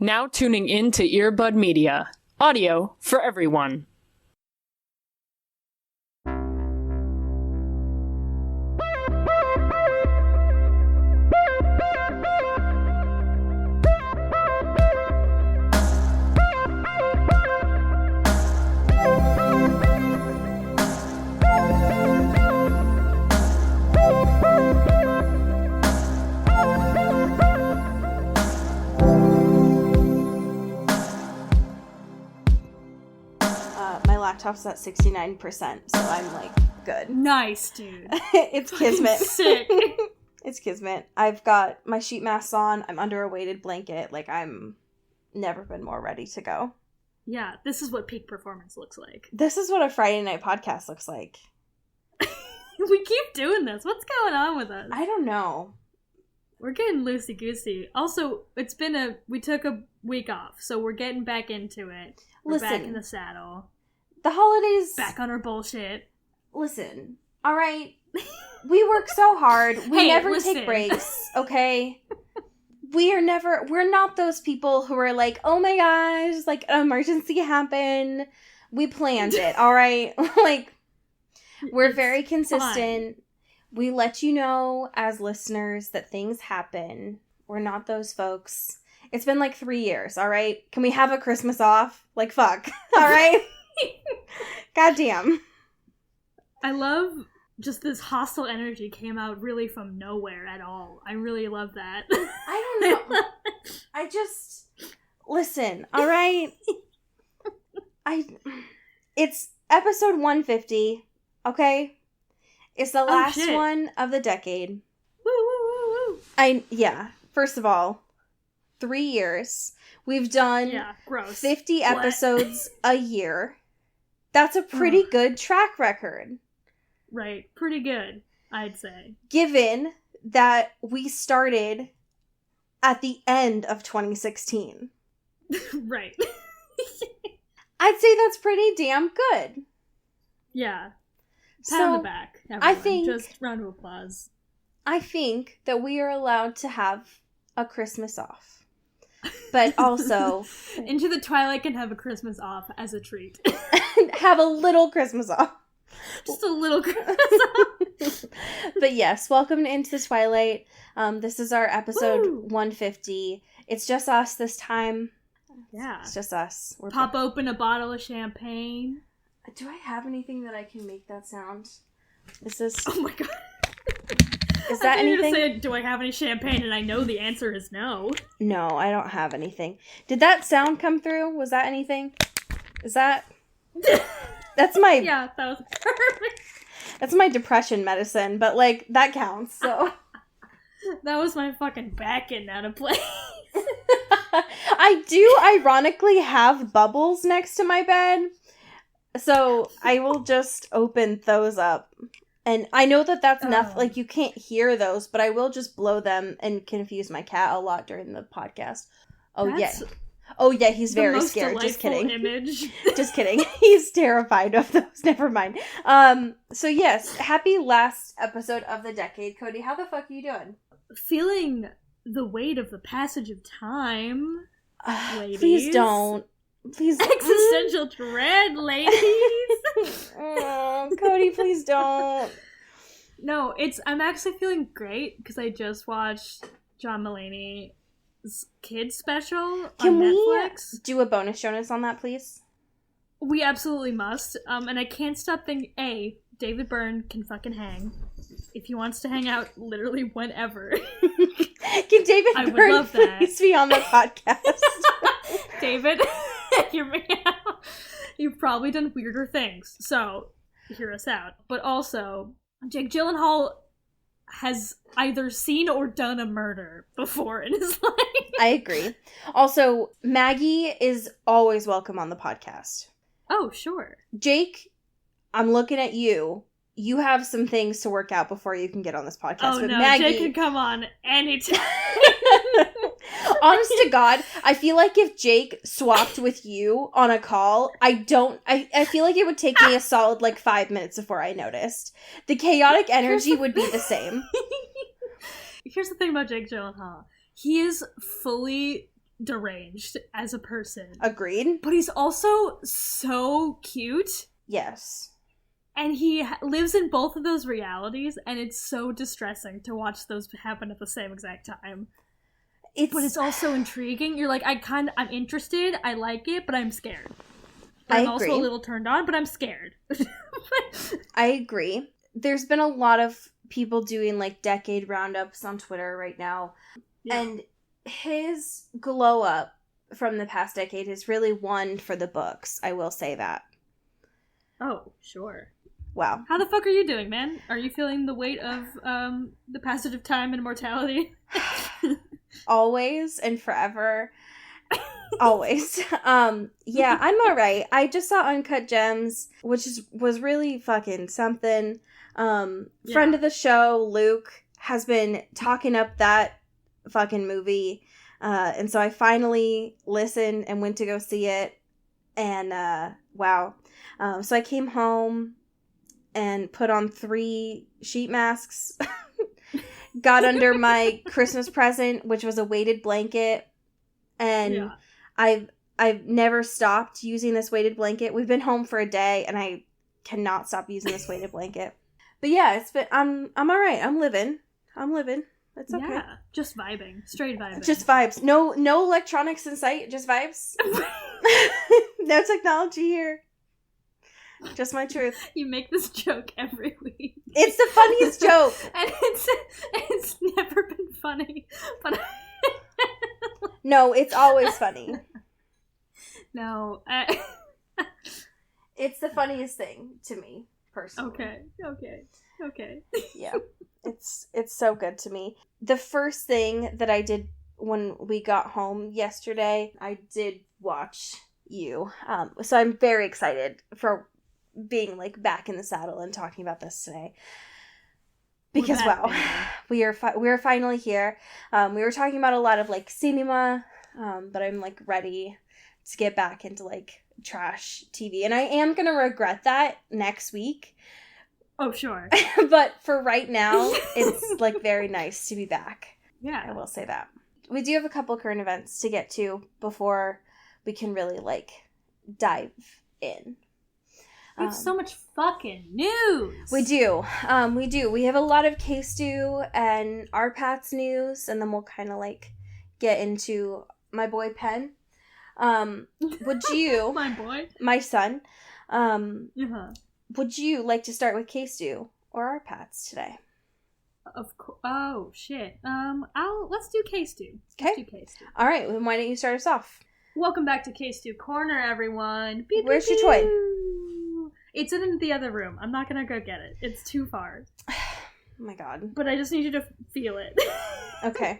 Now tuning in to Earbud Media. Audio for everyone. Laptop's at 69%, so I'm like good. Nice, dude. It's kismet. Sick. It's kismet. I've got my sheet masks on. I'm under a weighted blanket. Like, I'm never been more ready to go. Yeah, this is what peak performance looks like. This is what a Friday night podcast looks like. We keep doing this. What's going on with us? I don't know. We're getting loosey-goosey. Also, we took a week off, so we're getting back into it. We're back in the saddle. The holidays... Back on our bullshit. Listen, alright? We work so hard. We never take breaks, okay? We're not those people who are like, oh my gosh, like, an emergency happened. We planned it, alright? Like, we're very consistent. Fine. We let you know as listeners that things happen. We're not those folks. It's been like 3 years, alright? Can we have a Christmas off? Like, fuck, alright? Goddamn. I love just this hostile energy came out really from nowhere at all. I really love that. I don't know. I just... Listen, alright? It's episode 150, okay? It's the last one of the decade. Woo, woo, woo, woo. First of all, 3 years. We've done 50 episodes a year. That's a pretty good track record. Right. Pretty good, I'd say. Given that we started at the end of 2016. Right. I'd say that's pretty damn good. Yeah. Pat on the back, everyone. Just round of applause. I think that we are allowed to have a Christmas off. But also... Into the Twilight can have a Christmas off as a treat. Have a little Christmas off. Just a little Christmas off. But yes, welcome to Into the Twilight. This is our episode 150. It's just us this time. Yeah. It's just us. Pop open a bottle of champagne. Do I have anything that I can make that sound? Is this... Oh my god. Is that anything? Say, do I have any champagne? And I know the answer is no. No, I don't have anything. Did that sound come through? Was that anything? Is that... That's my... Yeah, that was perfect. That's my depression medicine, but, like, that counts, so... That was my fucking back getting out of place. I do, ironically, have bubbles next to my bed, so I will just open those up. And I know that that's enough, like, you can't hear those, but I will just blow them and confuse my cat a lot during the podcast. Oh, yeah, he's very scared. Just kidding. Image. Just kidding. He's terrified of those. Never mind. So, yes, happy last episode of the decade. Cody, how the fuck are you doing? Feeling the weight of the passage of time, ladies. Please don't. Please. Existential dread, ladies. Oh, Cody, please don't. No, I'm actually feeling great because I just watched John Mulaney's kids special on Netflix. Can we do a bonus Jonas on that, please? We absolutely must. And I can't stop thinking, David Byrne can fucking hang. If he wants to hang out literally whenever. Can David Byrne please be on the podcast? David, hear me out. You've probably done weirder things, so hear us out. But also, Jake Gyllenhaal has either seen or done a murder before in his life. I agree. Also, Maggie is always welcome on the podcast. Oh, sure. Jake, I'm looking at you. You have some things to work out before you can get on this podcast. Oh, but no, Maggie... Jake can come on anytime. Honest to God, I feel like if Jake swapped with you on a call, I feel like it would take me a solid, 5 minutes before I noticed. The chaotic energy would be the same. Here's the thing about Jake Gyllenhaal. He is fully deranged as a person. Agreed. But he's also so cute. Yes. And he lives in both of those realities, and it's so distressing to watch those happen at the same exact time. But it's also intriguing. You're like, I'm interested, I like it, but I'm scared. I'm also a little turned on, but I'm scared. I agree. There's been a lot of people doing, like, decade roundups on Twitter right now. Yeah. And his glow up from the past decade has really won for the books. I will say that. Oh, sure. Wow. How the fuck are you doing, man? Are you feeling the weight of the passage of time and mortality? Always and forever. Always. Yeah, I'm alright. I just saw Uncut Gems, which was really fucking something. Friend of the show, Luke, has been talking up that fucking movie. And so I finally listened and went to go see it. And, wow. So I came home and put on 3 sheet masks. Got under my Christmas present, which was a weighted blanket. And I've never stopped using this weighted blanket. We've been home for a day, and I cannot stop using this weighted blanket. But yeah, it's been I'm all right. I'm living. It's okay. Yeah, just vibing, straight vibing. Just vibes. No electronics in sight. Just vibes. No technology here. Just my truth. You make this joke every week. It's the funniest joke, and it's never been funny. But no, it's always funny. No, it's the funniest thing to me personally. Okay. Yeah, it's so good to me. The first thing that I did when we got home yesterday, I did watch You. So I'm very excited for being like back in the saddle and talking about this today. Because wow, we are finally here. We were talking about a lot of like cinema, but I'm like ready to get back into like trash TV, and I am gonna regret that next week. Oh sure. But for right now, it's like very nice to be back. Yeah, I will say that. We do have a couple current events to get to before we can really like dive in. We have so much fucking news. We do. We have a lot of K-Stew and our Pat's news, and then we'll kind of like get into my boy Penn. Would you, my son, would you like to start with K-Stew or our Pat's today? Of course. Oh shit. Let's do K-Stew. Okay. Let's do K-Stew. All right. Then why don't you start us off? Welcome back to K-Stew Corner, everyone. Beep, Where's beep, your toy? It's in the other room. I'm not gonna go get it. It's too far. Oh my god. But I just need you to feel it. Okay.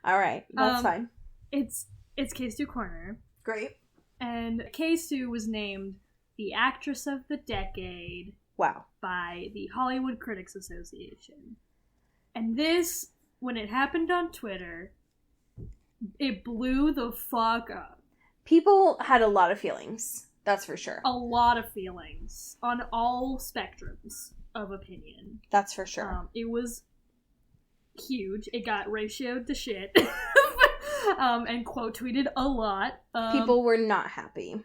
All right. That's fine. It's K-Stew Corner. Great. And K-Stew was named the Actress of the Decade. Wow. By the Hollywood Critics Association. And this, when it happened on Twitter, it blew the fuck up. People had a lot of feelings. That's for sure. A lot of feelings on all spectrums of opinion. That's for sure. It was huge. It got ratioed to shit. And quote tweeted a lot. People were not happy.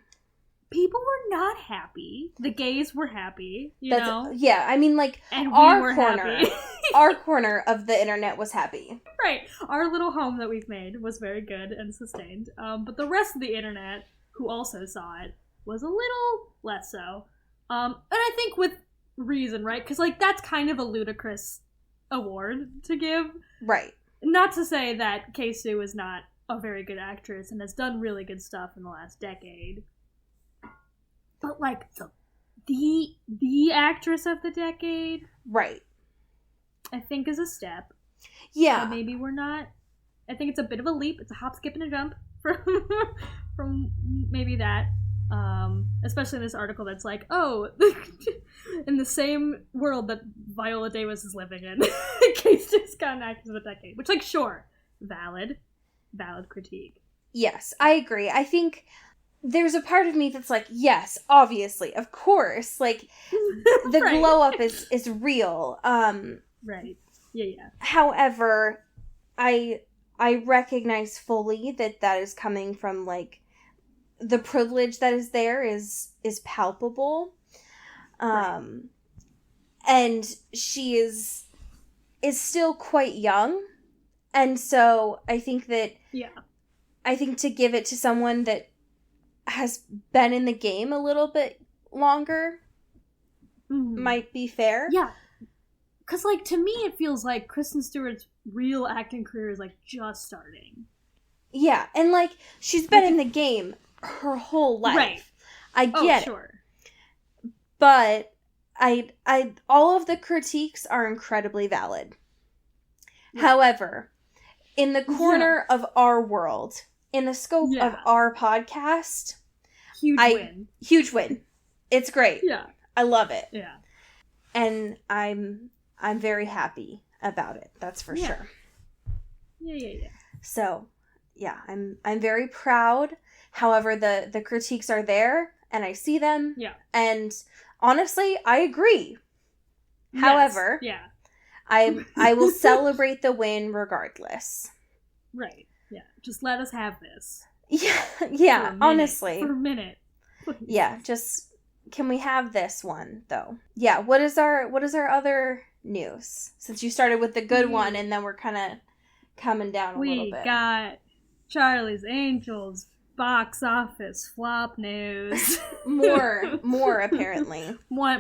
People were not happy. The gays were happy, you know? Yeah, I mean, like, and our we were corner, happy. our corner of the internet was happy. Right. Our little home that we've made was very good and sustained. But the rest of the internet, who also saw it, was a little less so. And I think with reason, right? Because, like, that's kind of a ludicrous award to give. Right. Not to say that K-Sue is not a very good actress and has done really good stuff in the last decade. But, like, the actress of the decade... Right. I think is a step. Yeah. So maybe we're not... I think it's a bit of a leap. It's a hop, skip, and a jump from maybe that. Especially in this article that's like, oh, in the same world that Viola Davis is living in, K-Stu's got an actress of the decade. Which, like, sure. Valid critique. Yes, I agree. I think... There's a part of me that's like, yes, obviously, of course. Like, the right. glow up is real. Right. Yeah. However, I I recognize fully that is coming from, like, the privilege that is there is palpable. Right. And she is still quite young. And so I think that... Yeah. I think to give it to someone that has been in the game a little bit longer might be fair. Yeah. Because, like, to me, it feels like Kristen Stewart's real acting career is, like, just starting. Yeah, and, like, she's been in the game her whole life. Right. I get sure. it. But I all of the critiques are incredibly valid. Yeah. However, in the corner of our world, in the scope of our podcast, huge win. It's great. Yeah. I love it. Yeah. And I'm very happy about it. That's for sure. Yeah. So, yeah, I'm very proud. However, the critiques are there and I see them. Yeah. And honestly, I agree. Yes. However, yeah. I will celebrate the win regardless. Right. Yeah. Just let us have this. Yeah, honestly. For a minute. Yeah, just can we have this one though? Yeah, what is our other news? Since you started with the good one and then we're kind of coming down a little bit. We got Charlie's Angels box office flop news. more apparently. Wah.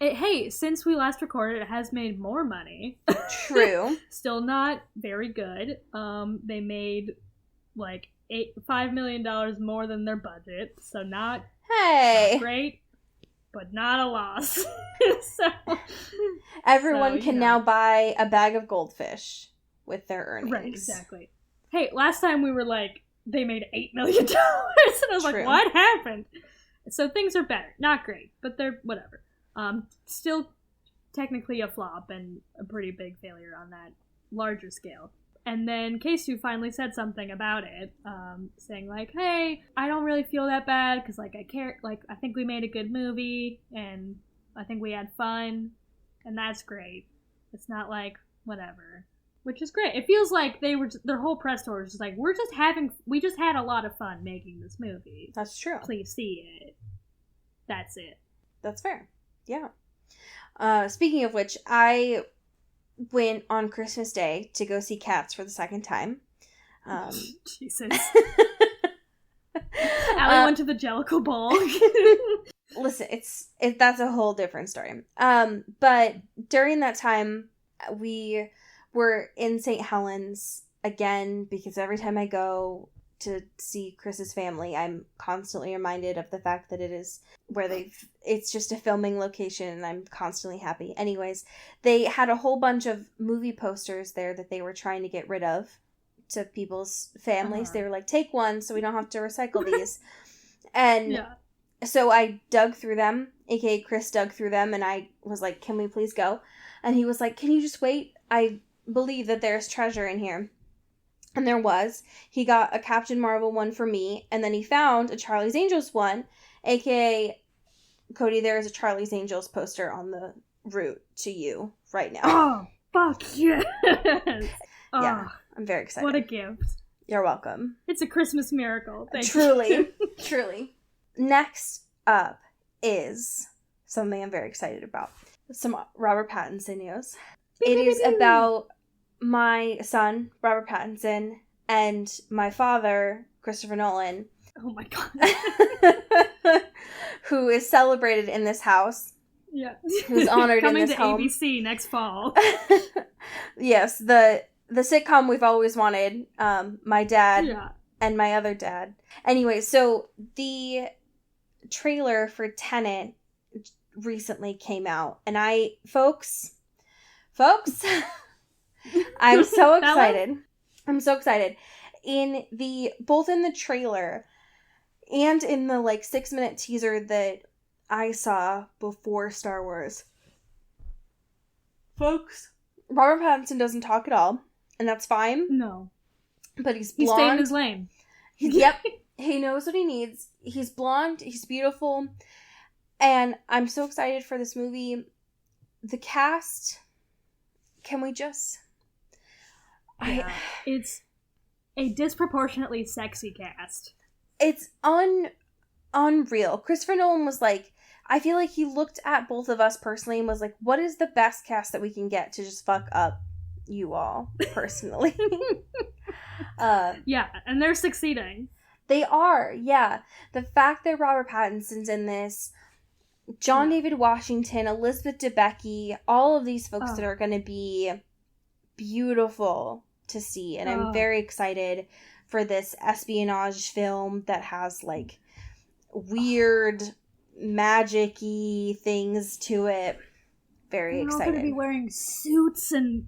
Hey, since we last recorded, it has made more money. True. Still not very good. They made like $5 million more than their budget, so not great, but not a loss. Everyone can now buy a bag of goldfish with their earnings. Right, exactly. Hey, last time we were like, they made $8 million, and I was like, what happened? So things are better. Not great, but they're whatever. Still technically a flop and a pretty big failure on that larger scale. And then K-Stu finally said something about it, saying like, hey, I don't really feel that bad because like I think we made a good movie and I think we had fun and that's great. It's not like whatever, which is great. It feels like their whole press tour is just like, we just had a lot of fun making this movie. That's true. Please see it. That's it. That's fair. Yeah. Speaking of which, I went on Christmas Day to go see Cats for the second time. Jesus. Allie went to the Jellicle Ball. Listen, that's a whole different story. But during that time, we were in St. Helens again because every time I go to see Chris's family, I'm constantly reminded of the fact that it is where it's just a filming location and I'm constantly happy. Anyways, they had a whole bunch of movie posters there that they were trying to get rid of to people's families. They were like, take one so we don't have to recycle these. And so I dug through them, aka Chris dug through them, and I was like, can we please go? And he was like, can you just wait? I believe that there's treasure in here. And there was. He got a Captain Marvel one for me, and then he found a Charlie's Angels one, aka, Cody, there is a Charlie's Angels poster on the route to you right now. Oh, fuck yes! Yeah, I'm very excited. What a gift. You're welcome. It's a Christmas miracle. Thank you. Truly. Truly. Next up is something I'm very excited about. Some Robert Pattinson news. It is about my son, Robert Pattinson, and my father, Christopher Nolan. Oh my god. Who is celebrated in this house. Yeah. Who's honored in this home. Coming to ABC next fall. Yes, the sitcom we've always wanted. My dad and my other dad. Anyway, so the trailer for Tenet recently came out. And folks, I'm so excited. I'm so excited. Both in the trailer and in the 6-minute teaser that I saw before Star Wars. Folks, Robert Pattinson doesn't talk at all, and that's fine. No. But he's blonde. He's staying in his lane. Yep. He knows what he needs. He's blonde. He's beautiful. And I'm so excited for this movie. The cast, can we just... It's a disproportionately sexy cast. It's unreal. Christopher Nolan was like, I feel like he looked at both of us personally and was like, what is the best cast that we can get to just fuck up you all personally? Yeah, and they're succeeding. They are, yeah. The fact that Robert Pattinson's in this, John David Washington, Elizabeth Debicki, all of these folks that are going to be beautiful to see. And I'm very excited for this espionage film that has, like, weird, magic-y things to it. Very excited. They're going to be wearing suits and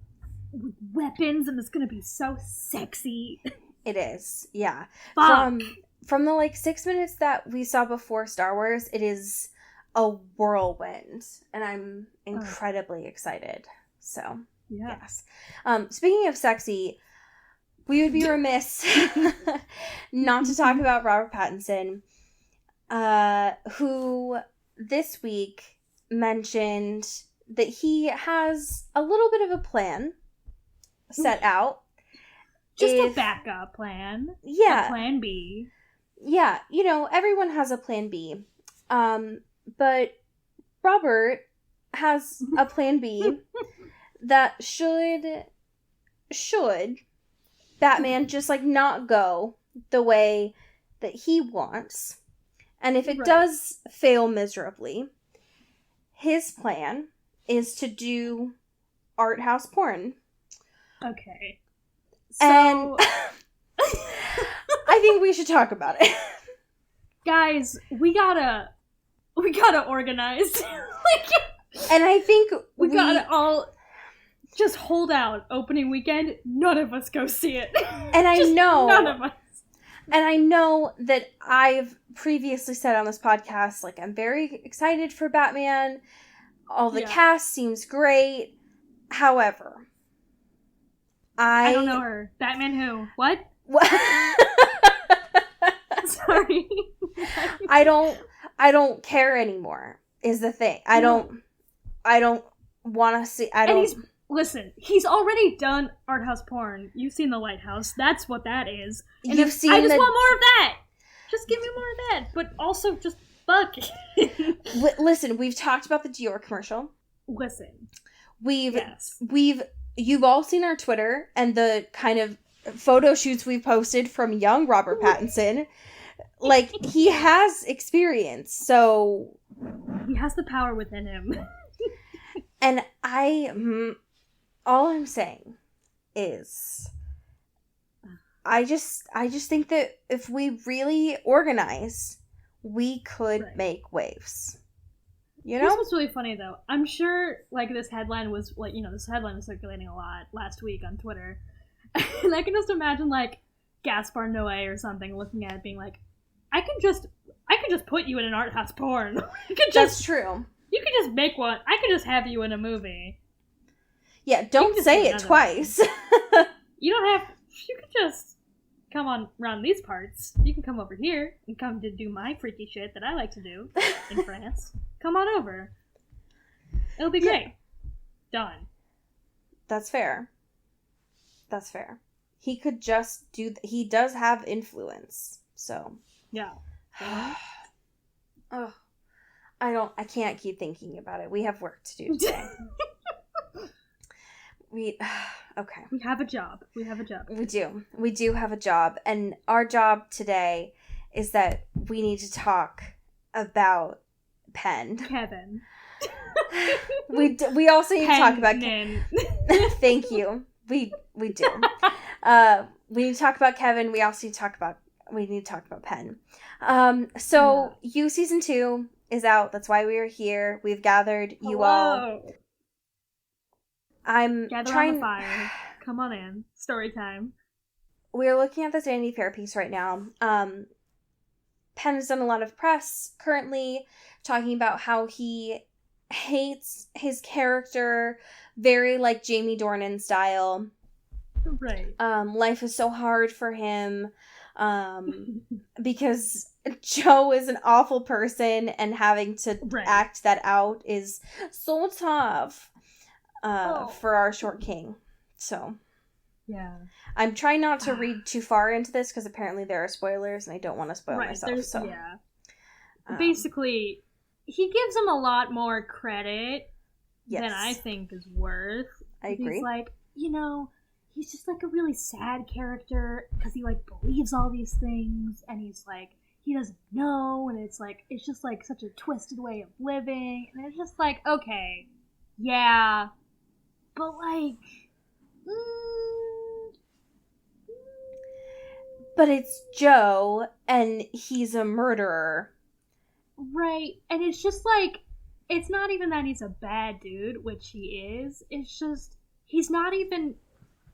weapons, and it's going to be so sexy. It is, yeah. Fuck. From the, like, 6 minutes that we saw before Star Wars, it is a whirlwind, and I'm incredibly excited. So, yes. Speaking of sexy, we would be remiss not to talk about Robert Pattinson, who this week mentioned that he has a little bit of a plan set out. Just a backup plan. Yeah. A plan B. Yeah, you know, everyone has a plan B. But Robert has a plan B that should Batman just, like, not go the way that he wants. And if it does fail miserably, his plan is to do art house porn. Okay. So, and I think we should talk about it. Guys, we gotta organize. And I think we gotta all just hold out opening weekend. None of us go see it. And I know none of us. And I know that I've previously said on this podcast, like, I'm very excited for Batman. All the cast seems great. However, I don't know her. Batman who? What? Sorry. I don't care anymore, is the thing. I don't want to see. Listen, he's already done art house porn. You've seen The Lighthouse. That's what that is. And You've seen I just want more of that. Just give me more of that. But also just fuck. Listen, we've talked about the Dior commercial. Listen. You've all seen our Twitter and the kind of photo shoots we've posted from young Robert Pattinson. Like, he has experience, so he has the power within him. And all I'm saying is, I just think that if we really organize, we could make waves. You know? This was really funny, though. I'm sure, like, this headline was, like, you know, this headline was circulating a lot last week on Twitter. And I can just imagine, like, Gaspar Noé or something looking at it being like, I could just put you in an art house porn. That's true. You could just make one. I could just have you in a movie. Yeah, don't say it twice. You don't have... You could just come on around these parts. You can come over here and come to do my freaky shit that I like to do in France. Come on over. It'll be great. Done. That's fair. He could just do... He does have influence, so... Yeah. Oh, I can't keep thinking about it. We have work to do today. Okay. We have a job. We do. We do have a job. And our job today is that we need to talk about Penn. Kevin. We also need to talk about Kevin. Thank you. We do. We need to talk about Kevin. We also need to talk about Penn. So You season 2 is out. That's why we are here. We've gathered you all. Gather on the fire. Come on in. Story time. We're looking at this Vanity Fair piece right now. Penn has done a lot of press currently talking about how he hates his character, very like Jamie Dornan style. Right. Life is so hard for him because Joe is an awful person and having to act that out is so tough for our short king. So, Yeah. I'm trying not to read too far into this because apparently there are spoilers and I don't want to spoil myself. So. Yeah. Basically, he gives him a lot more credit than I think is worth. I agree. He's like, he's just like a really sad character because he like believes all these things and he's like, he doesn't know, and it's just like such a twisted way of living, and it's just like, okay, yeah, but like, but it's Joe, and he's a murderer. Right, and it's just like, it's not even that he's a bad dude, which he is, it's just, he's not even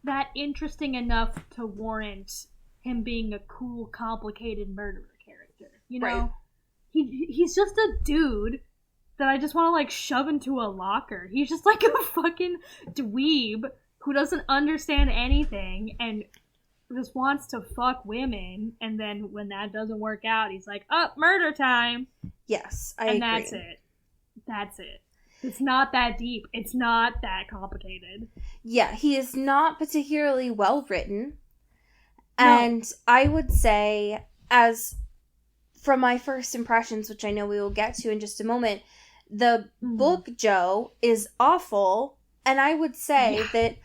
that interesting enough to warrant him being a cool, complicated murderer character, Right. He's just a dude that I just want to, like, shove into a locker. He's just like a fucking dweeb who doesn't understand anything and just wants to fuck women, and then when that doesn't work out, he's like, oh, murder time. Yes, I agree. And that's it. It's not that deep. It's not that complicated. Yeah, he is not particularly well written. No. And I would say, as from my first impressions, which I know we will get to in just a moment, the book Joe is awful. And I would say that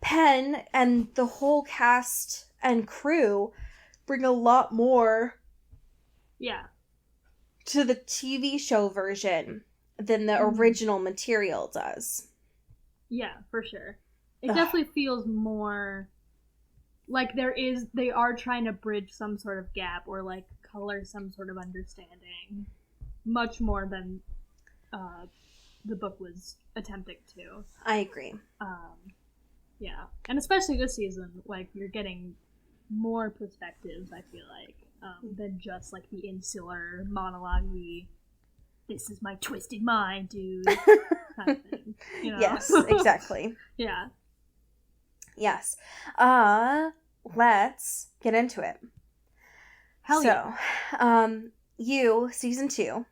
Penn and the whole cast and crew bring a lot more to the TV show version than the original material does. Yeah, for sure. It definitely feels more like they are trying to bridge some sort of gap or like color some sort of understanding much more than the book was attempting to. I agree. Yeah. And especially this season, like, you're getting more perspectives, I feel like, than just like the insular monologue-y, this is my twisted mind, dude, kind of thing. Yes, exactly. Yeah. Yes. Let's get into it. Hell yeah. So, season 2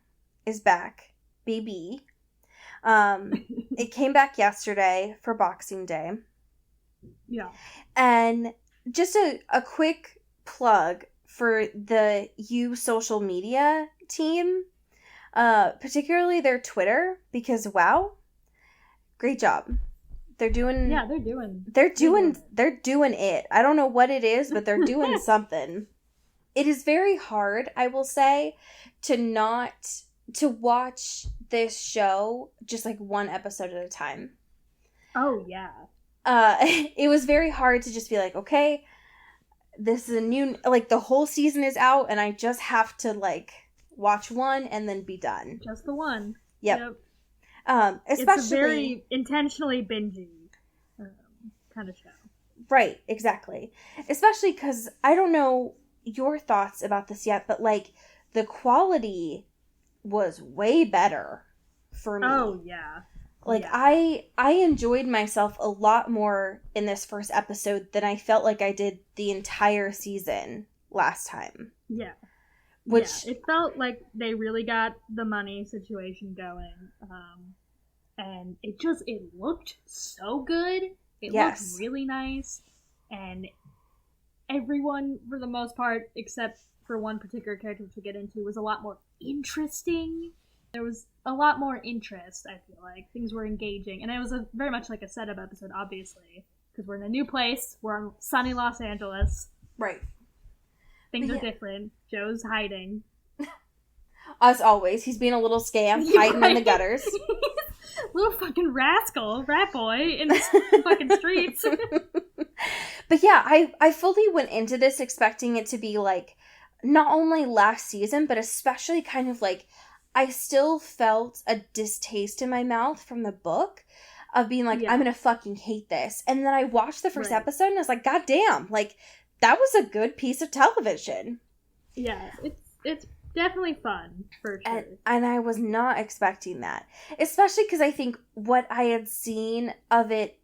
is back, baby. It came back yesterday for Boxing Day. Yeah. And just a quick plug for the social media team, particularly their Twitter, because wow, great job. They're doing it. I don't know what it is, but they're doing something. It is very hard, I will say, to watch this show just like one episode at a time. Oh yeah. It was very hard to just be like, okay, this is a new, like, the whole season is out and I just have to like watch one and then be done. Just the one. Yep. It's Especially a very intentionally binging kind of show. Right, exactly. Especially because I don't know your thoughts about this yet, but like the quality was way better for me. Oh yeah. Like, yeah. I enjoyed myself a lot more in this first episode than I felt like I did the entire season last time. Yeah. Which it felt like they really got the money situation going. And it looked so good. It looked really nice. And everyone, for the most part, except for one particular character which we'll get into, was a lot more interesting. There was a lot more interest, I feel like. Things were engaging. And it was very much like a setup episode, obviously. Because we're in a new place. We're in sunny Los Angeles. Right. Things are different. Joe's hiding. As always, he's being a little scam, hiding in the gutters. Little fucking rascal, rat boy, in the fucking streets. But yeah, I fully went into this expecting it to be like, not only last season, but especially kind of like, I still felt a distaste in my mouth from the book of being like, I'm gonna fucking hate this. And then I watched the first episode and I was like, God damn, like, that was a good piece of television. Yeah, it's definitely fun, for sure. And I was not expecting that. Especially because I think what I had seen of it,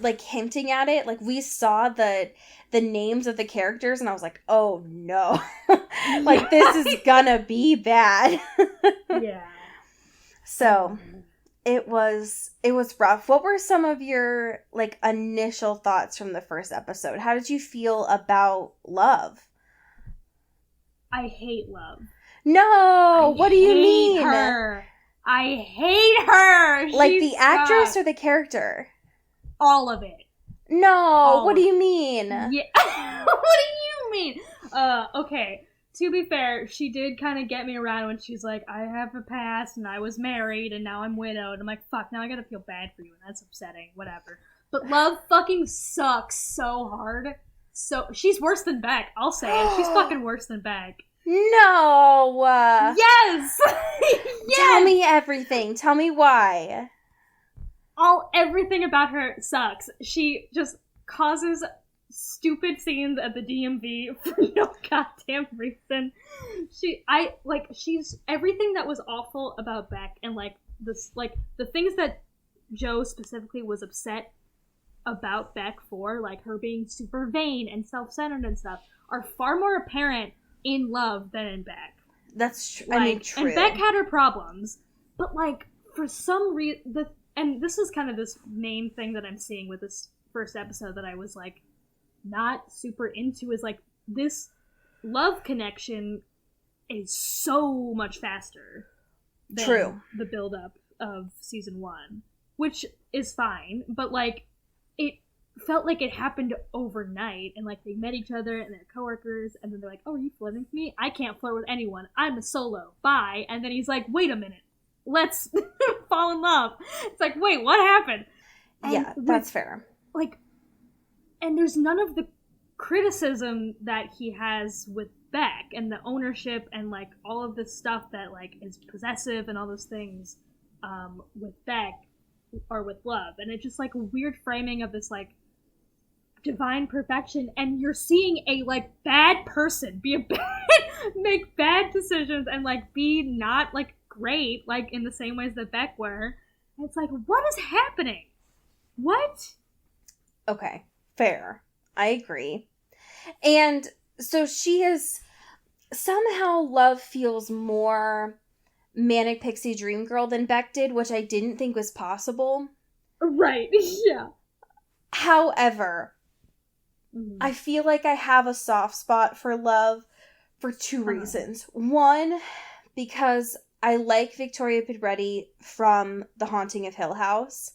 like, hinting at it, like, we saw the names of the characters and I was like, oh no. Like, this is gonna be bad. Yeah. So, it was rough. What were some of your, like, initial thoughts from the first episode? How did you feel about Love? I hate Love. No! What do you mean? I hate her! Like, the actress or the character? All of it. No! What do you mean? Yeah. What do you mean? Okay. To be fair, she did kind of get me around when she's like, I have a past, and I was married, and now I'm widowed. I'm like, fuck, now I gotta feel bad for you, and that's upsetting. Whatever. But Love fucking sucks so hard. So, she's worse than Beck, I'll say it. She's fucking worse than Beck. No! Yes! Yes! Tell me everything. Tell me why. Everything about her sucks. She just causes stupid scenes at the DMV for no goddamn reason. She's everything that was awful about Beck, and like this, like the things that Joe specifically was upset about Beck for, like her being super vain and self-centered and stuff, are far more apparent in Love than in Beck. That's true. Like, I mean, true. And Beck had her problems, but like for some reason, and this is kind of this main thing that I'm seeing with this first episode that I was like not super into, is like this Love connection is so much faster than the build-up of season 1, which is fine, but like it felt like it happened overnight, and like they met each other and they're coworkers, and then they're like, oh, are you flirting with me? I can't flirt with anyone, I'm a solo, bye. And then he's like, wait a minute, let's fall in love. It's like, wait, what happened? And yeah, that's fair. Like, and there's none of the criticism that he has with Beck and the ownership and like all of this stuff that like is possessive and all those things with Beck or with Love. And it's just like a weird framing of this like divine perfection, and you're seeing a like bad person be a bad make bad decisions and like be not like great like in the same ways that Beck were. And it's like, what is happening? What? Okay, fair. I agree. And so she is somehow, Love feels more manic pixie dream girl than Beck did, which I didn't think was possible. Right. Yeah. However, I feel like I have a soft spot for Love for two reasons. One, because I like Victoria Pedretti from The Haunting of Hill House.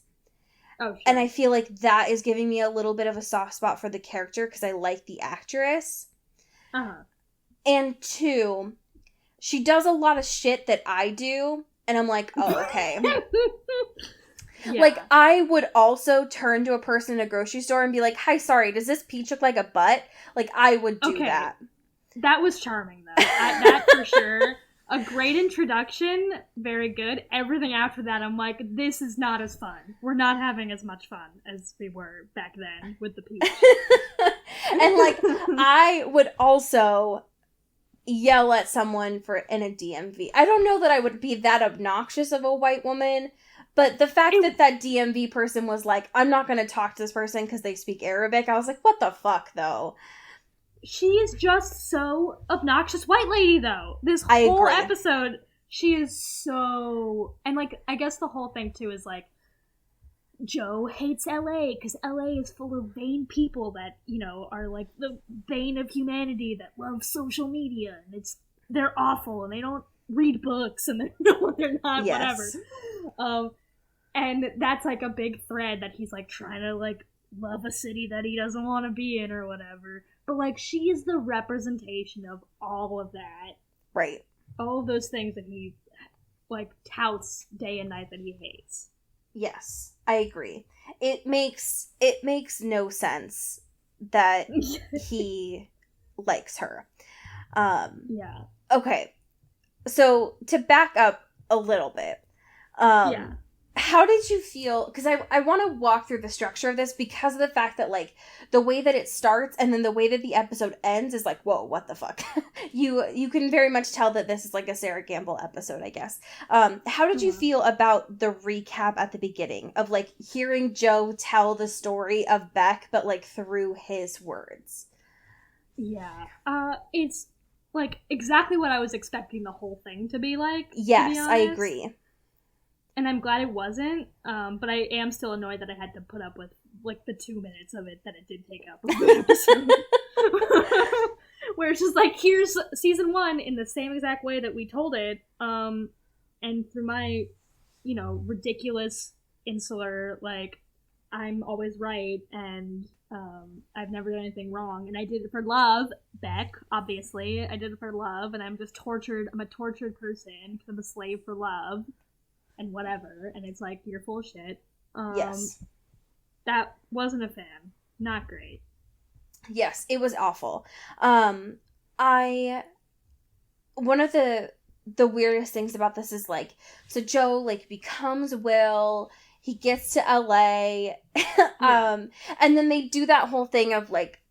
Oh, sure. And I feel like that is giving me a little bit of a soft spot for the character because I like the actress. Uh-huh. And two, she does a lot of shit that I do, and I'm like, oh, okay. Yeah. Like, I would also turn to a person in a grocery store and be like, hi, sorry, does this peach look like a butt? Like, I would do that. That was charming, though. That for sure. A great introduction, very good. Everything after that, I'm like, this is not as fun. We're not having as much fun as we were back then with the peach. And, like, I would also yell at someone in a DMV. I don't know that I would be that obnoxious of a white woman, but the fact that DMV person was like, I'm not going to talk to this person because they speak Arabic, I was like, what the fuck, though? She is just so obnoxious white lady, though. This whole episode, she is so... And, like, I guess the whole thing, too, is, like, Joe hates LA because LA is full of vain people that, you know, are, like, the bane of humanity that love social media. And they're awful, and they don't read books, and they're not, whatever. And that's, like, a big thread that he's, like, trying to, like, love a city that he doesn't want to be in or whatever. But, like, she is the representation of all of that. Right. All of those things that he, like, touts day and night that he hates. Yes, I agree. It makes no sense that he likes her. Yeah. Okay. So, to back up a little bit. Yeah. How did you feel? Because I want to walk through the structure of this because of the fact that, like, the way that it starts and then the way that the episode ends is like, whoa, what the fuck? You can very much tell that this is like a Sarah Gamble episode, I guess. How did you feel about the recap at the beginning of, like, hearing Joe tell the story of Beck, but, like, through his words? Yeah. It's, like, exactly what I was expecting the whole thing to be like. Yes, I agree. And I'm glad it wasn't, but I am still annoyed that I had to put up with, like, the 2 minutes of it that it did take up of the episode. Where it's just like, here's season 1 in the same exact way that we told it, and through my, ridiculous, insular, like, I'm always right, and I've never done anything wrong, and I did it for love, Beck, obviously. I did it for love, and I'm a tortured person, because I'm a slave for love. And whatever, and it's like, you're full of shit. Yes. That wasn't a fan. Not great. Yes, it was awful. One of the weirdest things about this is, like, so Joe, like, becomes Will, he gets to LA, and then they do that whole thing of, like,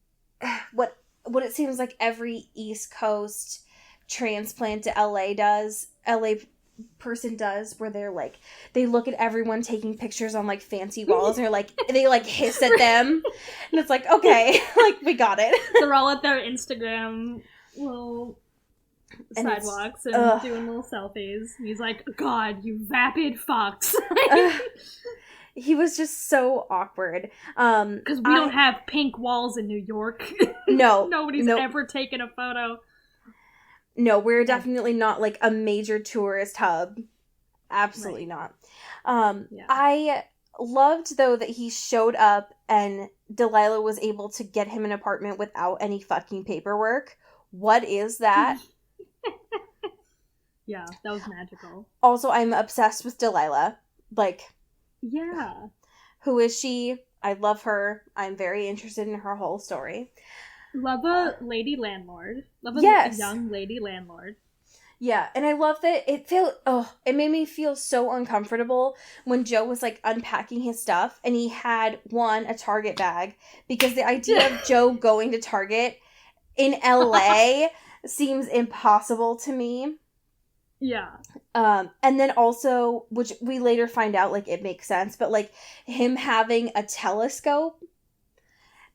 what it seems like every East Coast transplant to LA person does, where they're like, they look at everyone taking pictures on, like, fancy walls, and they like hiss at them, and it's like, okay, like, we got it. They're all at their Instagram little sidewalks and doing little selfies. And he's like, God, you vapid fucks. He was just so awkward. Because we don't have pink walls in New York. No. Nobody's ever taken a photo. No, we're definitely not, like, a major tourist hub. Absolutely not. I loved, though, that he showed up and Delilah was able to get him an apartment without any fucking paperwork. What is that? Yeah, that was magical. Also, I'm obsessed with Delilah. Like, yeah. Who is she? I love her. I'm very interested in her whole story. Love a lady landlord. Love a young lady landlord. Yeah, and I love that it made me feel so uncomfortable when Joe was, like, unpacking his stuff and he had, a Target bag, because the idea of Joe going to Target in LA seems impossible to me. Yeah. And then also, which we later find out, like, it makes sense, but, like, him having a telescope.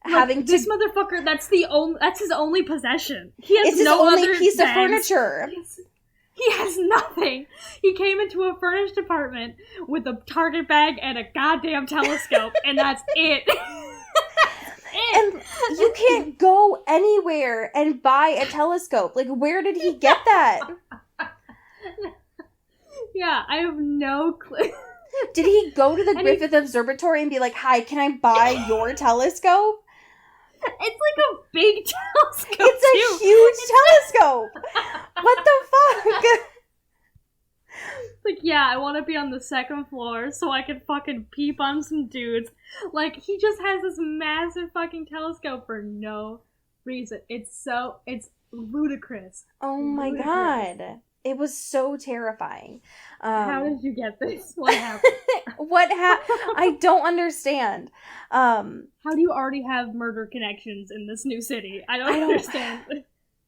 This motherfucker, that's his only possession. He has it's his no only other piece bags. Of furniture. He has nothing. He came into a furnished apartment with a Target bag and a goddamn telescope, and that's it. And you can't go anywhere and buy a telescope. Like, where did he get that? Yeah, I have no clue. Did he go to the Griffith Observatory and be like, hi, can I buy your telescope? It's like a big telescope. It's a huge telescope. What the fuck? Like, yeah, I want to be on the second floor so I can fucking peep on some dudes. Like, he just has this massive fucking telescope for no reason. It's ludicrous. Oh my god. It was so terrifying. How did you get this? What happened? I don't understand. How do you already have murder connections in this new city? I don't understand.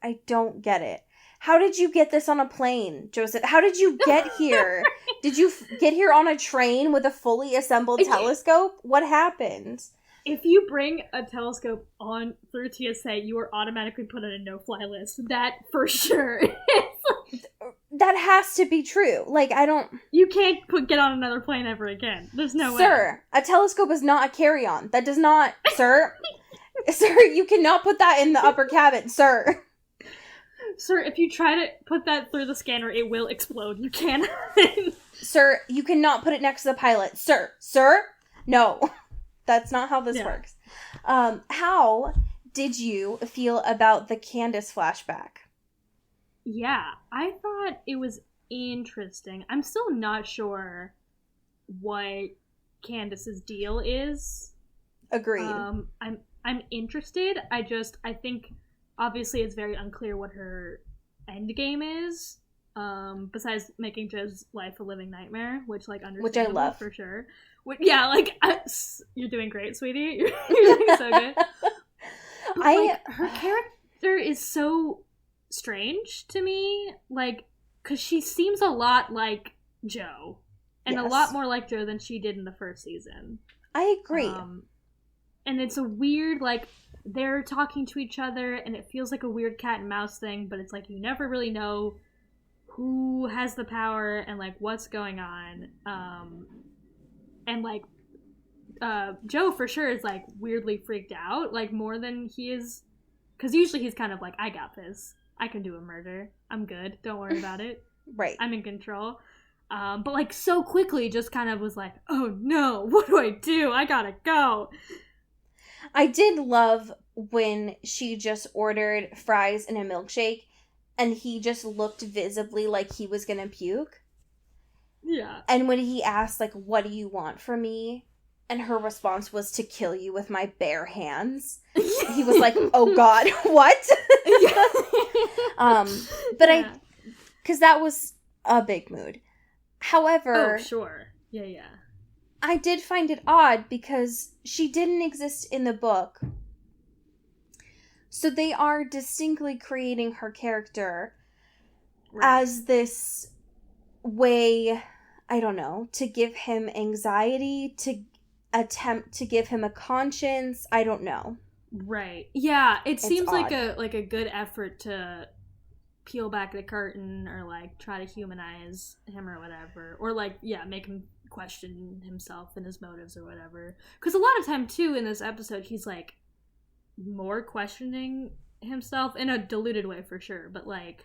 I don't get it. How did you get this on a plane, Joseph? How did you get here? Did you get here on a train with a fully assembled telescope? What happened? If you bring a telescope on through TSA, you are automatically put on a no-fly list. That for sure. That has to be true. Like, I don't... You can't get on another plane ever again. There's no way. Sir, a telescope is not a carry-on. That does not... Sir? Sir, you cannot put that in the upper cabin, sir. Sir, if you try to put that through the scanner, it will explode. You cannot. Sir, you cannot put it next to the pilot. Sir? No. That's not how this works. How did you feel about the Candace flashback? Yeah, I thought it was interesting. I'm still not sure what Candace's deal is. Agreed. I'm interested. I think obviously it's very unclear what her end game is. Besides making Joe's life a living nightmare, which, like, understandable, which I love for sure. You're doing great, sweetie. You're doing so good. But, her character is so strange to me, like, because she seems a lot like Joe, and a lot more like Joe than she did in the first season. I agree. And it's a weird, like, they're talking to each other, and it feels like a weird cat and mouse thing, but it's like you never really know who has the power and, like, what's going on. And, like, Joe for sure is, like, weirdly freaked out, like, more than he is, because usually he's kind of like, I got this. I can do a murder. I'm good. Don't worry about it. Right. I'm in control. But, like, so quickly just kind of was like, oh, no, what do I do? I gotta go. I did love when she just ordered fries and a milkshake, and he just looked visibly like he was gonna puke. Yeah. And when he asked, like, what do you want from me? And her response was to kill you with my bare hands. He was like, oh God, what? But yeah. Because that was a big mood. However. Oh, sure. Yeah. I did find it odd because she didn't exist in the book. So they are distinctly creating her character as this way, I don't know, to give him anxiety, to attempt to give him a conscience. I don't know. Right. Yeah, it seems odd. like a good effort to peel back the curtain or, like, try to humanize him or whatever. Or, like, yeah, make him question himself and his motives or whatever. Because a lot of time, too, in this episode, he's, like, more questioning himself in a diluted way for sure. But, like,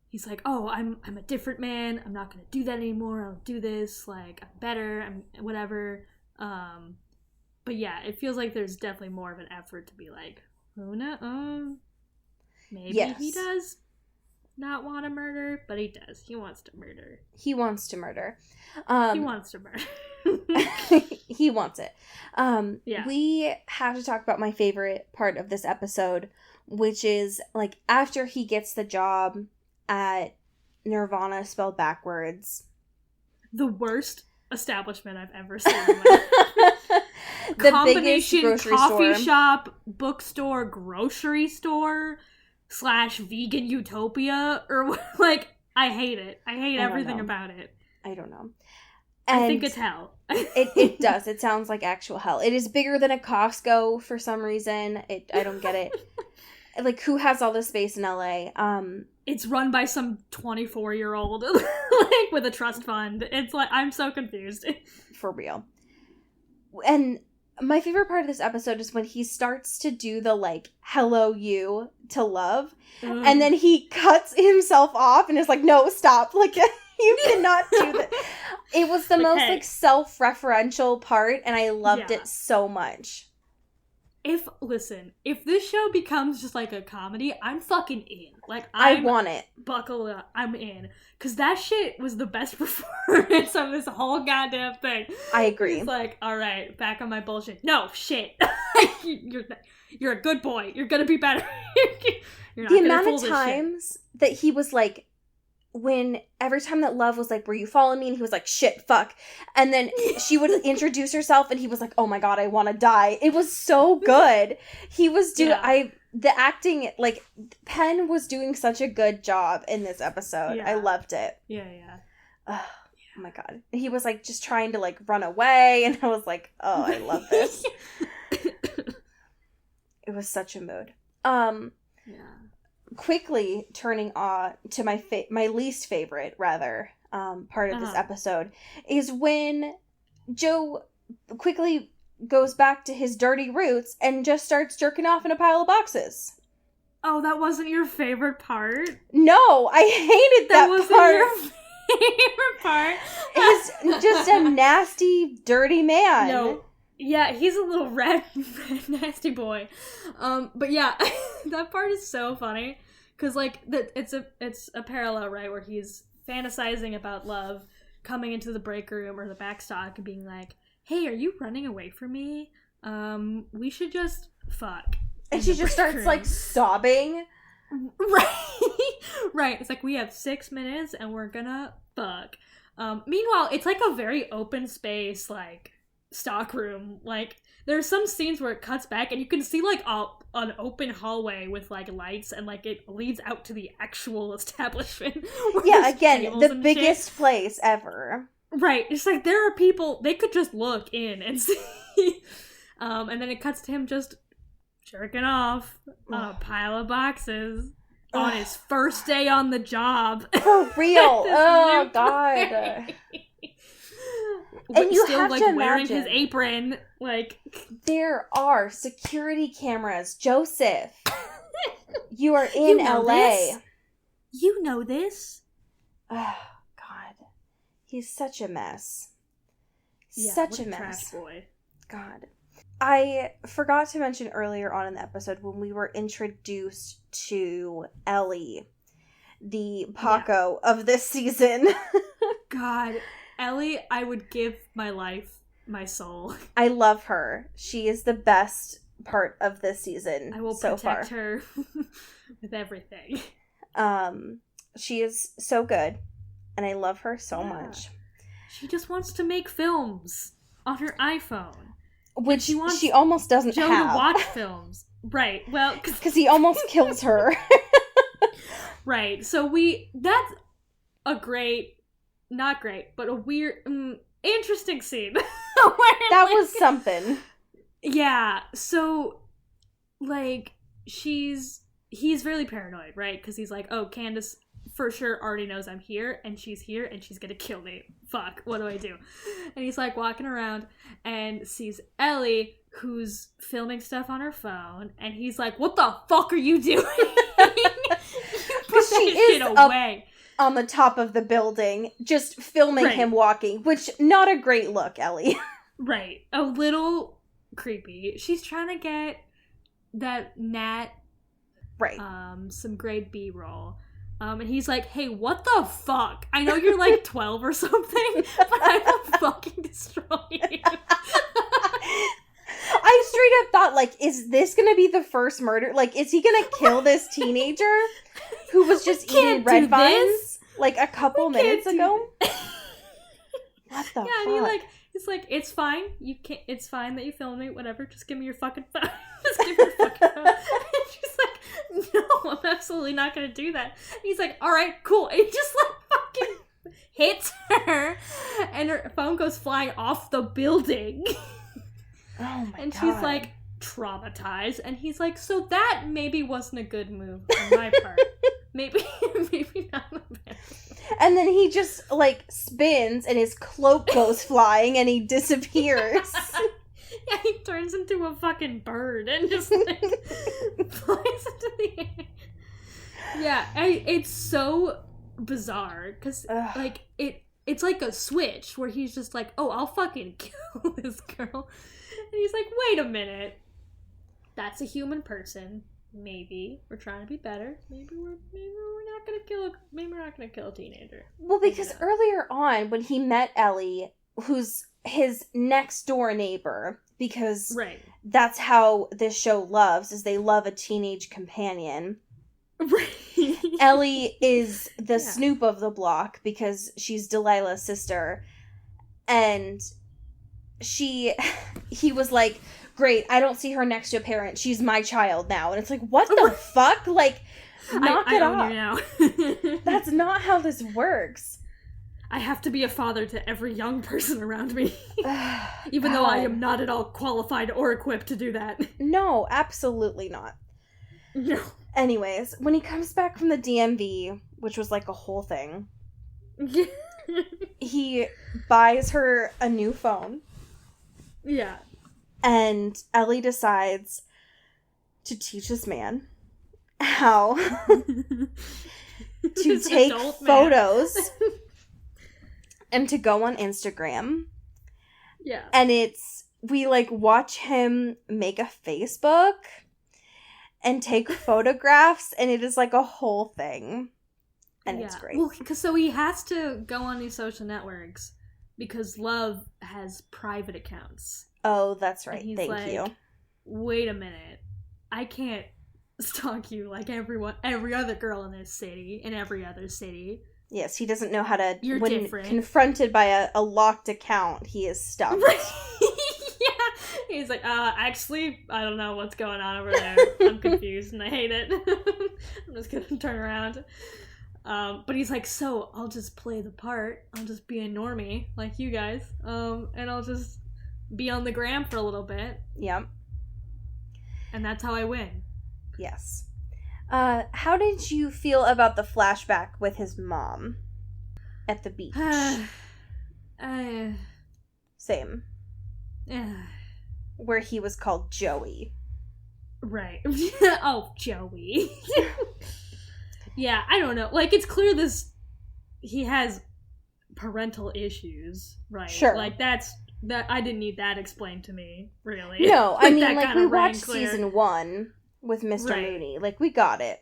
he's like, oh, I'm a different man. I'm not going to do that anymore. I'll do this. Like, I'm better. I'm whatever. But yeah, it feels like there's definitely more of an effort to be like, oh no, maybe he does not want to murder, but he does. He wants to murder. He wants to murder. He wants to murder. He wants it. Yeah. We have to talk about my favorite part of this episode, which is, like, after he gets the job at Nirvana spelled backwards. The worst establishment I've ever seen in my life. The combination biggest grocery coffee store. shop, bookstore, grocery store / vegan utopia, or like, I hate it. I hate everything about it. I don't know. I think it's hell. it does. It sounds like actual hell. It is bigger than a Costco for some reason. I don't get it. Like, who has all this space in LA? It's run by some 24-year-old, like, with a trust fund. It's like, I'm so confused. For real. And my favorite part of this episode is when he starts to do the, like, hello you to love, and then he cuts himself off and is like, no, stop. Like, you cannot do that. It was the most, like, self-referential part, and I loved it so much. If this show becomes just like a comedy, I'm fucking in. Like, I want it. Buckle up. I'm in. Because that shit was the best performance of this whole goddamn thing. I agree. It's like, all right, back on my bullshit. No, shit. You're a good boy. You're gonna be better. You're not the gonna amount fool of this times that he was like, when every time that Love was like, were you following me? And he was like, shit, fuck. And then she would introduce herself and he was like, oh my God, I want to die. It was so good. He was the acting, like, Penn was doing such a good job in this episode. I loved it. Yeah. Oh my God. He was like just trying to, like, run away. And I was like, oh, I love this. It was such a mood. Quickly turning to my least favorite, rather, part of this episode is when Joe quickly goes back to his dirty roots and just starts jerking off in a pile of boxes. Oh, that wasn't your favorite part? No, I hated that wasn't part. Your favorite part? He's just a nasty, dirty man. No. Yeah, he's a little red nasty boy. But yeah, that part is so funny. Because, like, it's a parallel, right, where he's fantasizing about Love coming into the break room or the backstock and being like, hey, are you running away from me? We should just fuck. And she just starts, like, sobbing. Right. It's like, we have 6 minutes and we're gonna fuck. Meanwhile, it's like a very open space, like, stock room. Like, there's some scenes where it cuts back and you can see, like, an open hallway with, like, lights and, like, it leads out to the actual establishment. Yeah, again, the biggest place ever. Right. It's like, there are people, they could just look in and see. And then it cuts to him just jerking off on a pile of boxes. on his first day on the job. For real. Oh, God. And you still, have like, to wearing imagine, his apron, like... There are security cameras. Joseph, you are in LA. This? You know this? Oh, God. He's such a mess. Yeah, Such what a trash mess. boy. God. I forgot to mention earlier on in the episode when we were introduced to Ellie, the Paco of this season. God, Ellie, I would give my life, my soul. I love her. She is the best part of this season I will so protect far. her with everything. She is so good, and I love her so much. She just wants to make films on her iPhone. Which she wants she almost doesn't Joe have. to watch films. Right, well... Because he almost kills her. Right, so that's a great... Not great, but a weird... interesting scene. That was something. Yeah, so, like, he's really paranoid, right? Because he's like, oh, Candace for sure already knows I'm here, and she's gonna kill me. Fuck, what do I do? And he's, like, walking around and sees Ellie, who's filming stuff on her phone, and he's like, what the fuck are you doing? Because she is away. On the top of the building, just filming him walking, which, not a great look, Ellie. Right. A little creepy. She's trying to get that Nat some grade B roll. And he's like, hey, what the fuck? I know you're like 12 or something, but I will fucking destroy you. I straight up thought, like, is this gonna be the first murder? Like, is he gonna kill this teenager who was just eating red vines like a couple minutes ago? What the fuck? And he's like, it's fine. It's fine that you filmed me. Whatever. Just give me your fucking phone. Just give me your fucking phone. And she's like, no, I'm absolutely not gonna do that. And he's like, all right, cool. And he just like fucking hits her, and her phone goes flying off the building. Oh my God. And she's like traumatized, and he's like, so that maybe wasn't a good move on my part. maybe not a bad. And then he just like spins, and his cloak goes flying, and he disappears. Yeah, he turns into a fucking bird and just like flies into the air. Yeah, it's so bizarre because like it's like a switch where he's just like, oh, I'll fucking kill this girl. And he's like, wait a minute. That's a human person. Maybe we're trying to be better. Maybe we're not gonna kill a teenager. Well, because earlier on when he met Ellie, who's his next door neighbor, because that's how this show loves, is they love a teenage companion. Right. Ellie is the Snoop of the block because she's Delilah's sister, and he was like, great, I don't see her next to a parent, she's my child now. And it's like, what the fuck? Like, knock it off. You now. That's not how this works. I have to be a father to every young person around me. Even though I am not at all qualified or equipped to do that. No, absolutely not. No. Anyways, when he comes back from the DMV, which was like a whole thing, he buys her a new phone. Yeah. And Ellie decides to teach this man how to take photos and to go on Instagram. Yeah. And we like watch him make a Facebook and take photographs, and it is like a whole thing. And it's great. Well, so he has to go on these social networks because Love has private accounts. Oh, that's right. Thank like, you. Wait a minute. I can't stalk you like every other girl in this city, in every other city. Yes, he doesn't know how to... You're when different. Confronted by a locked account, he is stumped. Yeah. He's like, actually, I don't know what's going on over there. I'm confused and I hate it. I'm just gonna turn around. But he's like, so I'll just play the part. I'll just be a normie like you guys. And I'll just be on the gram for a little bit. Yep. And that's how I win. Yes. How did you feel about the flashback with his mom at the beach? Same. Where he was called Joey. Right. Oh, Joey. Yeah, I don't know. Like, it's clear he has parental issues, right? Sure. Like, that I didn't need that explained to me, really. No, I like, mean, like, we watched clear. season 1 with Mr. Mooney. Like, we got it.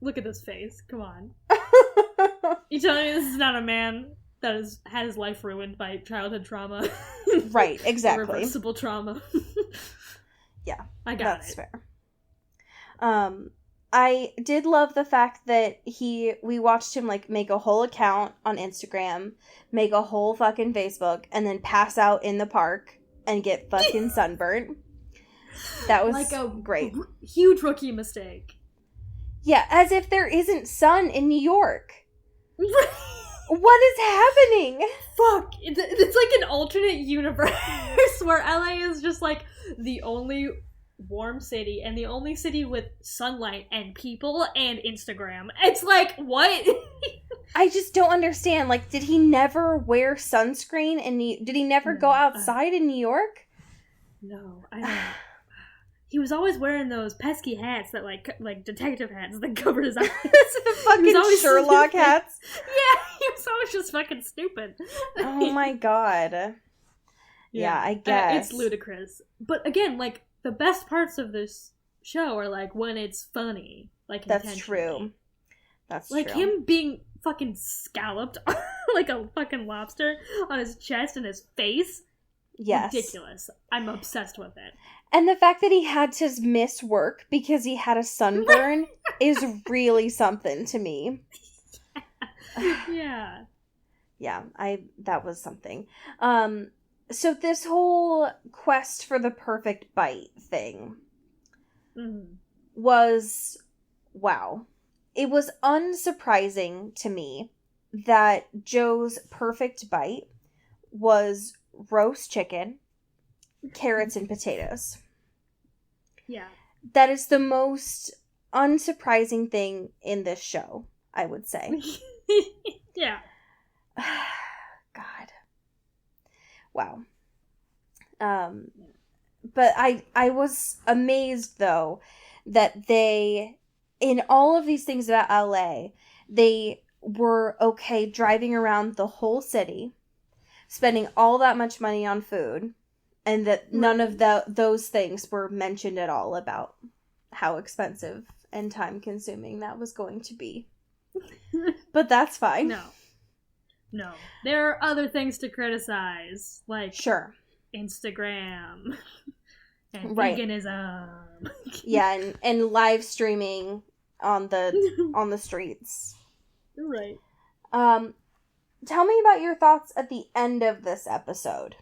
Look at this face. Come on. You telling me this is not a man that has had his life ruined by childhood trauma? Right, exactly. Irreversible trauma. Yeah, I got that's it. fair. I did love the fact that we watched him, like, make a whole account on Instagram, make a whole fucking Facebook, and then pass out in the park and get fucking sunburnt. That was like a great. Huge rookie mistake. Yeah, as if there isn't sun in New York. What is happening? Fuck. It's like an alternate universe where LA is just like the only warm city and the only city with sunlight and people and Instagram. It's like, what? I just don't understand. Like, did he never wear sunscreen? Did he never go outside in New York? No, I don't. He was always wearing those pesky hats that, like detective hats that covered his eyes. Fucking Sherlock hats. Yeah, he was always just fucking stupid. Oh my god. Yeah, I guess. It's ludicrous. But again, like, the best parts of this show are, like, when it's funny. Like, that's true. That's like, true. Like, him being fucking scalloped like a fucking lobster on his chest and his face. Yes. Ridiculous. I'm obsessed with it. And the fact that he had to miss work because he had a sunburn is really something to me. Yeah. Yeah, that was something. So this whole quest for the perfect bite thing was, wow. It was unsurprising to me that Joe's perfect bite was roast chicken, carrots, and potatoes. Yeah. That is the most unsurprising thing in this show, I would say. Yeah. God. Wow. But I was amazed, though, that they, in all of these things about LA, they were okay driving around the whole city, spending all that much money on food, and that none of those things were mentioned at all about how expensive and time-consuming that was going to be. But that's fine. No. There are other things to criticize, like Instagram and veganism. Yeah, and live streaming on the streets. Right. Tell me about your thoughts at the end of this episode,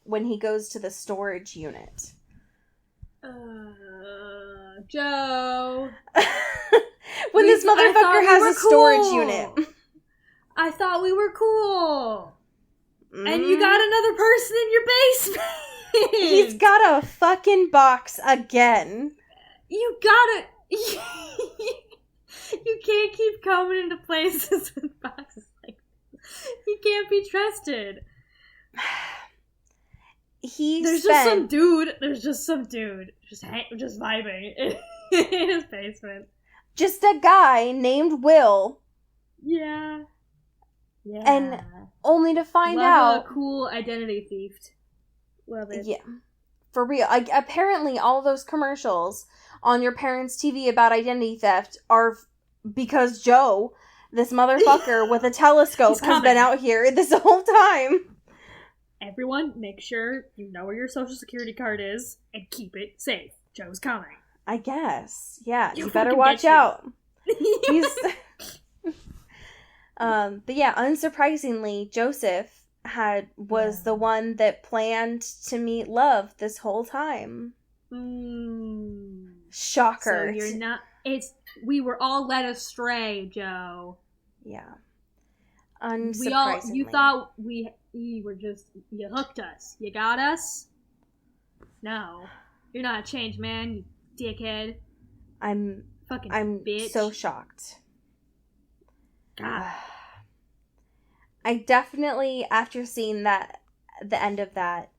when he goes to the storage unit. Joe. When this motherfucker has a storage unit. I thought we were cool. And you got another person in your basement. He's got a fucking box again. You gotta... You can't keep coming into places with boxes like this. He can't be trusted. There's just some dude just vibing in his basement. Just a guy named Will. Yeah. And only to find out... a cool identity thief. Love it. Yeah. For real. Apparently all those commercials on your parents' TV about identity theft are because Joe, this motherfucker with a telescope, has been out here this whole time. Everyone, make sure you know where your social security card is and keep it safe. Joe's coming. I guess. Yeah, you better watch out. He's... But yeah, unsurprisingly, Joseph was the one that planned to meet Love this whole time. Shocker. So you're not... We were all led astray, Joe. Yeah. Unsurprisingly. You thought we were just... You hooked us. You got us? No. You're not a changed man, you dickhead. I'm bitch. so shocked. God. I definitely, after seeing the end of that,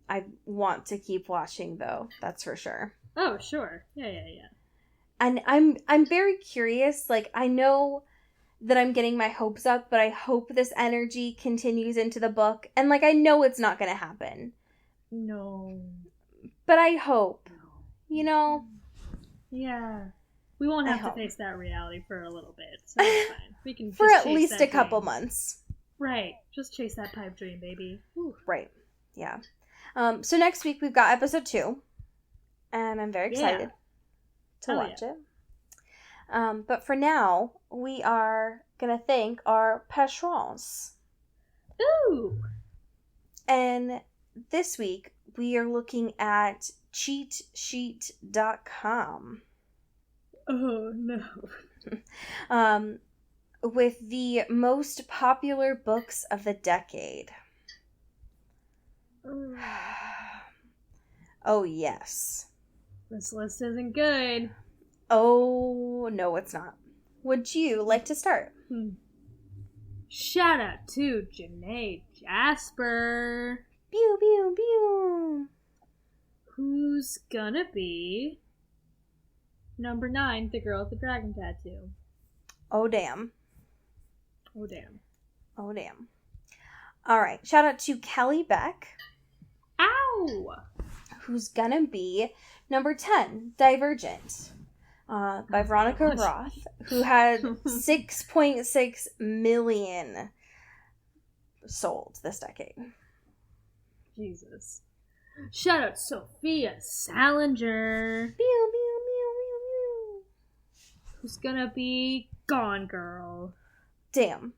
I want to keep watching, though. That's for sure. Oh, sure. Yeah. And I'm very curious. Like, I know that I'm getting my hopes up, but I hope this energy continues into the book. And, like, I know it's not going to happen. No. But I hope. You know? Yeah. We won't have to face that reality for a little bit, so it's fine. We can for just at least a couple dream. Months. Right. Just chase that pipe dream, baby. Whew. Right. Yeah. So next week we've got episode 2. And I'm very excited to watch it. But for now, we are going to thank our patrons. Ooh! And this week, we are looking at cheatsheet.com. Oh, no. With the most popular books of the decade. Oh, yes. This list isn't good. Oh, no, it's not. Would you like to start? Shout out to Janae Jasper. Pew, pew, pew. Who's gonna be number 9, the girl with the dragon tattoo? Oh, damn. Oh, damn. Oh, damn. All right. Shout out to Kelly Beck. Ow! Who's gonna be number 10, Divergent, by Veronica Roth, who had 6.6 million sold this decade. Jesus. Shout out Sophia Salinger. Pew, pew, pew, pew, pew. Who's gonna be Gone Girl. Damn.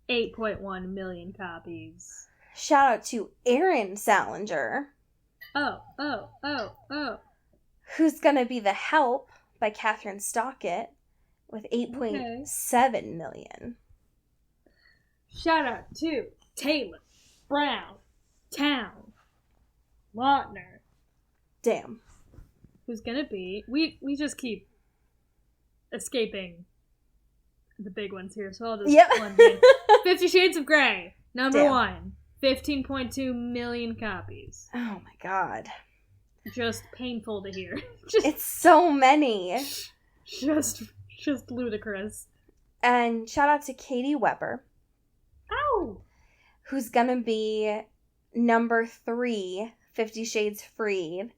8.1 million copies. Shout out to Erin Salinger. Oh. Who's gonna be The Help by Catherine Stockett with 8.7 million. Shout out to Taylor Brown Town Lautner. Damn. Who's gonna be... We just keep escaping the big ones here, so I'll just blend in. 50 Shades of Grey, number 1. 15.2 million copies. Oh my god. Just painful to hear. It's so many. Just ludicrous. And shout out to Katie Weber. Ow! Who's gonna be number 3, 50 Shades Freed,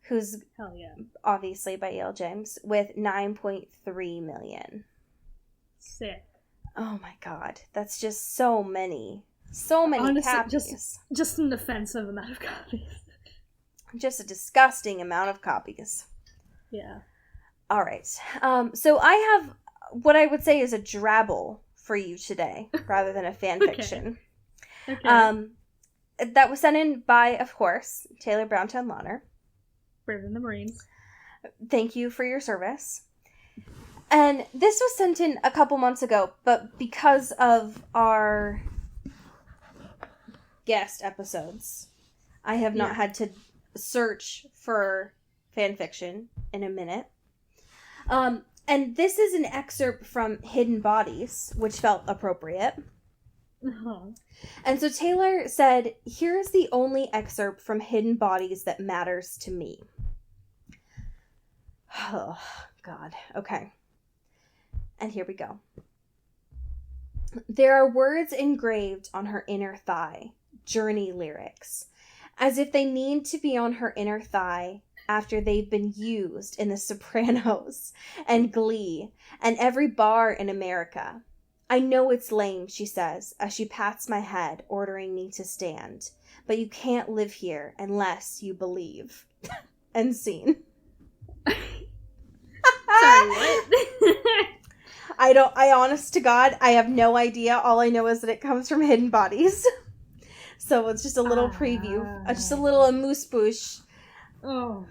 who's hell yeah, obviously by E.L. James, with 9.3 million. Sick. Oh my god, that's just so many. So many Honestly, copies. Just an offensive amount of copies. Just a disgusting amount of copies. Yeah. All right. So I have what I would say is a drabble for you today, rather than a fan fiction. Okay. That was sent in by, of course, Taylor Browntown Lautner. Brave in the Marines. Thank you for your service. And this was sent in a couple months ago, but because of our guest episodes, I have not had to search for fan fiction in a minute. And this is an excerpt from Hidden Bodies, which felt appropriate. Oh. And so Taylor said, "Here's the only excerpt from Hidden Bodies that matters to me." Oh, God. Okay. And here we go. "There are words engraved on her inner thigh, journey lyrics, as if they need to be on her inner thigh after they've been used in The Sopranos and Glee and every bar in America. I know it's lame," she says, as she pats my head, ordering me to stand. "But you can't live here unless you believe." End scene. Sorry, what? I honest to God, I have no idea. All I know is that it comes from Hidden Bodies. So it's just a little preview. Just a little amuse-bouche. Oh.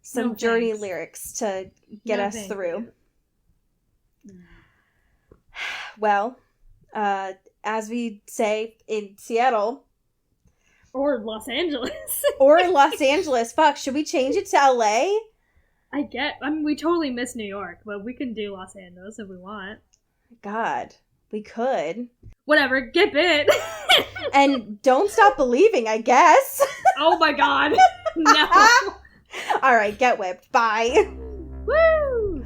Some journey lyrics to get us through. Well, as we say in Seattle, Or Los Angeles. Or Los Angeles. Fuck, should we change it to LA? I mean, we totally miss New York, but we can do Los Angeles if we want. God, we could. Whatever, get bit. And don't stop believing, I guess. Oh my god. No. Alright, get whipped. Bye. Woo!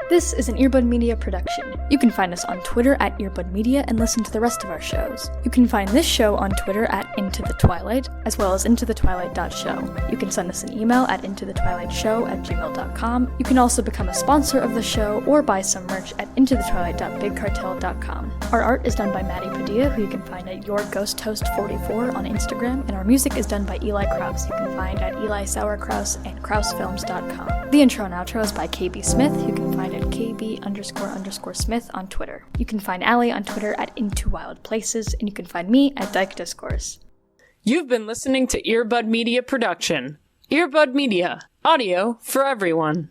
This is an Earbud Media production. You can find us on Twitter at Earbud Media and listen to the rest of our shows. You can find this show on Twitter at Into the Twilight, as well as intothetwilight.show. You can send us an email at intothetwilightshow@gmail.com. You can also become a sponsor of the show or buy some merch at intothetwilight.bigcartel.com. Our art is done by Maddie Padilla, who you can find at YourGhostHost44 on Instagram, and our music is done by Eli Krause, you can find at Eli Sauerkraus and KrausFilms.com. The intro and outro is by KB Smith, who you can find at KB__Smith on Twitter. You can find Allie on Twitter at Into Wild Places, and you can find me at Dyke Discourse. You've been listening to Earbud Media Production. Earbud Media. Audio for everyone.